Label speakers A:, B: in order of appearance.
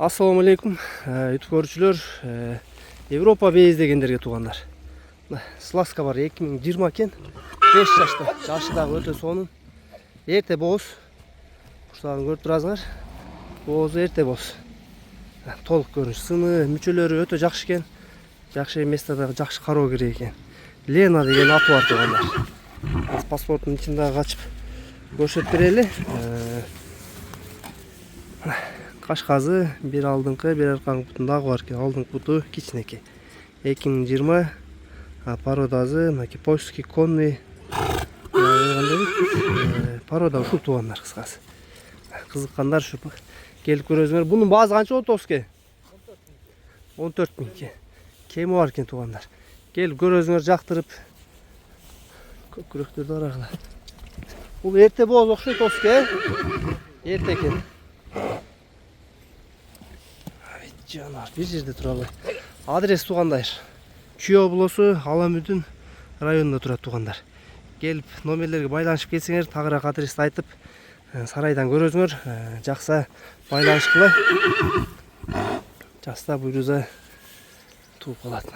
A: Assalamu алейкум, YouTube көрүүчүлөр, Европа бейиздегендерге тугандар. Сласка бар 2020 экен, 5 жашта, жашы дагы өтө сонун. Эрте бооз. Куштагын көрүп турасыңар. Боозу эрте бооз. Толук көрүнүш, сыны, мүчөлөрү өтө жакшы экен. Жакшы эместе дагы жакшы кароо керек экен. Лена деген аты бар тугандар. Паспорттун ичинде качып көрсөтүп берели. Кашказы бир алдыңкы, бир аркаңкы бутундагы бар экен. Алдыңкы буту кичинекей. 2020 породасы, мынакей польский конный. Порода ушул тугандар кыскасы. Кызыккандар ушу келип көрөсүңөр. Бунун баасы канча болот Оске? 14 000. Кеми бар экен тугандар. Келип көрөсүңөр, жактырып. Көкүрөктөрдү карагыла. Бул эрте бооз окшойт Оске. Эрте экен. Жанар бир жерде тура албайт. Адрес тугандар. Чүй облусу, Аламүдүн районунда турат тугандар. Келип номерлерге байланышып келсеңер, тагыраак адрести айтып, сарайдан көрөсүңөр, жакса байланыш кылай. Жакса буйруза тууп калат.